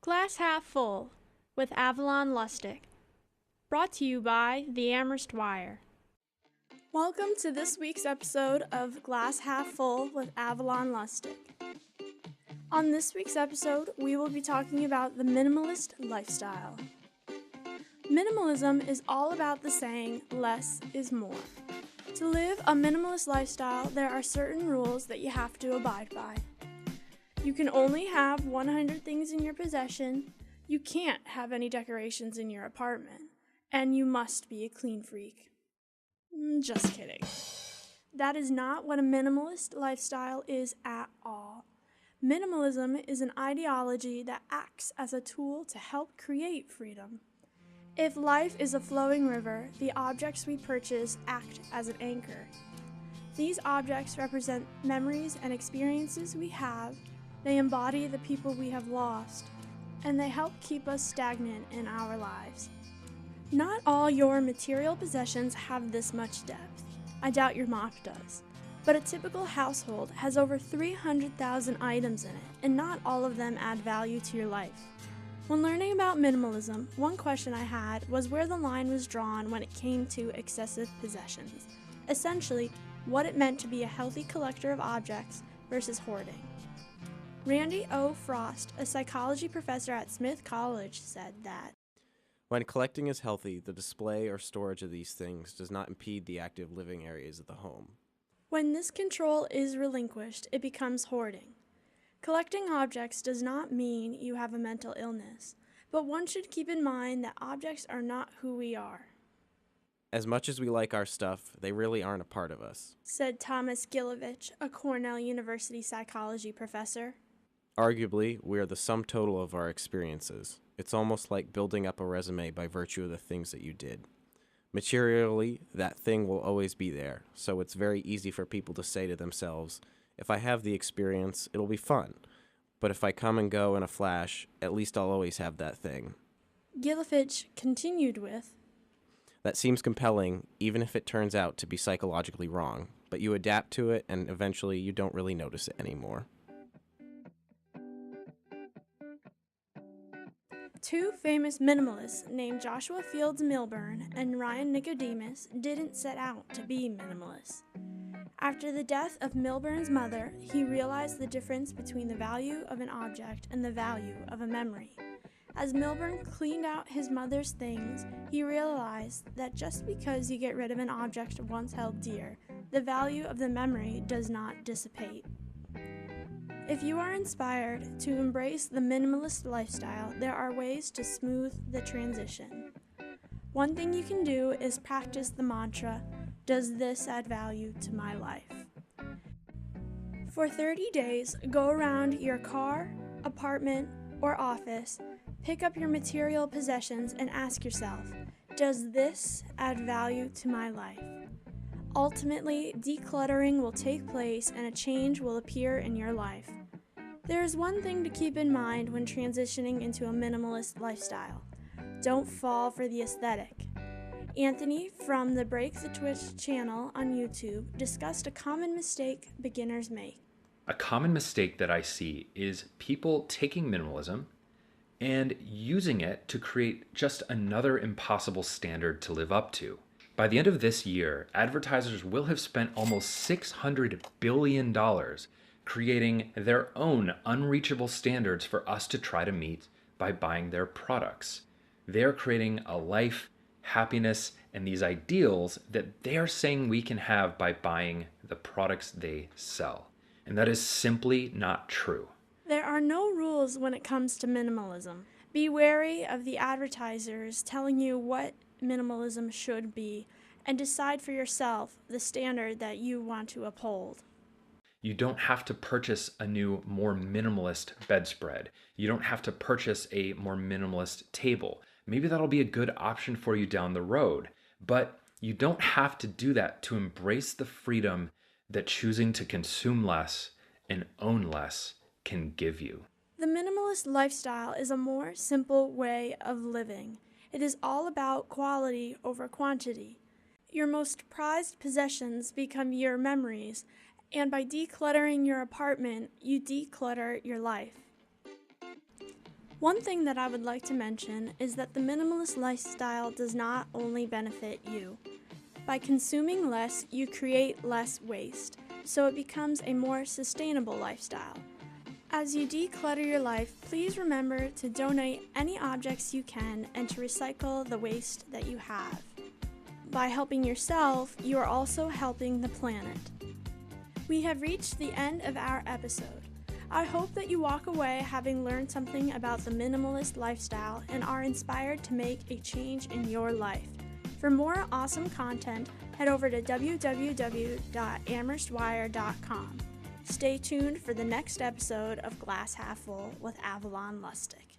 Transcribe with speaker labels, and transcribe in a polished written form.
Speaker 1: Glass Half Full with Avalon Lustick. Brought to you by the Amherst Wire. Welcome to this week's episode of Glass Half Full with Avalon Lustick. On this week's episode, we will be talking about the minimalist lifestyle. Minimalism is all about the saying, less is more. To live a minimalist lifestyle, there are certain rules that you have to abide by. You can only have 100 things in your possession, you can't have any decorations in your apartment, and you must be a clean freak. Just kidding. That is not what a minimalist lifestyle is at all. Minimalism is an ideology that acts as a tool to help create freedom. If life is a flowing river, the objects we purchase act as an anchor. These objects represent memories and experiences we have, they embody the people we have lost, and they help keep us stagnant in our lives. Not all your material possessions have this much depth. I doubt your mop does. But a typical household has over 300,000 items in it, and not all of them add value to your life. When learning about minimalism, one question I had was where the line was drawn when it came to excessive possessions. Essentially, what it meant to be a healthy collector of objects versus hoarding. Randy O. Frost, a psychology professor at Smith College, said that
Speaker 2: when collecting is healthy, the display or storage of these things does not impede the active living areas of the home.
Speaker 1: When this control is relinquished, it becomes hoarding. Collecting objects does not mean you have a mental illness, but one should keep in mind that objects are not who we are.
Speaker 2: As much as we like our stuff, they really aren't a part of us,
Speaker 1: said Thomas Gilovich, a Cornell University psychology professor.
Speaker 2: Arguably, we are the sum total of our experiences. It's almost like building up a resume by virtue of the things that you did. Materially, that thing will always be there, so it's very easy for people to say to themselves, if I have the experience, it'll be fun. But if I come and go in a flash, at least I'll always have that thing.
Speaker 1: Gilovich continued with,
Speaker 2: that seems compelling, even if it turns out to be psychologically wrong, but you adapt to it and eventually you don't really notice it anymore.
Speaker 1: Two famous minimalists named Joshua Fields Milburn and Ryan Nicodemus didn't set out to be minimalists. After the death of Milburn's mother, he realized the difference between the value of an object and the value of a memory. As Milburn cleaned out his mother's things, he realized that just because you get rid of an object once held dear, the value of the memory does not dissipate. If you are inspired to embrace the minimalist lifestyle, there are ways to smooth the transition. One thing you can do is practice the mantra, does this add value to my life? For 30 days, go around your car, apartment, or office, pick up your material possessions and ask yourself, does this add value to my life? Ultimately, decluttering will take place and a change will appear in your life. There is one thing to keep in mind when transitioning into a minimalist lifestyle. Don't fall for the aesthetic. Anthony from the Break the Twitch channel on YouTube discussed a common mistake beginners make.
Speaker 3: A common mistake that I see is people taking minimalism and using it to create just another impossible standard to live up to. By the end of this year, advertisers will have spent almost $600 billion creating their own unreachable standards for us to try to meet by buying their products. They're creating a life, happiness, and these ideals that they're saying we can have by buying the products they sell. And that is simply not true.
Speaker 1: There are no rules when it comes to minimalism. Be wary of the advertisers telling you what minimalism should be, and decide for yourself the standard that you want to uphold.
Speaker 3: You don't have to purchase a new, more minimalist bedspread. You don't have to purchase a more minimalist table. Maybe that'll be a good option for you down the road, but you don't have to do that to embrace the freedom that choosing to consume less and own less can give you.
Speaker 1: The minimalist lifestyle is a more simple way of living. It is all about quality over quantity. Your most prized possessions become your memories, and by decluttering your apartment, you declutter your life. One thing that I would like to mention is that the minimalist lifestyle does not only benefit you. By consuming less, you create less waste, so it becomes a more sustainable lifestyle. As you declutter your life, please remember to donate any objects you can and to recycle the waste that you have. By helping yourself, you are also helping the planet. We have reached the end of our episode. I hope that you walk away having learned something about the minimalist lifestyle and are inspired to make a change in your life. For more awesome content, head over to www.amherstwire.com. Stay tuned for the next episode of Glass Half Full with Avalon Lustick.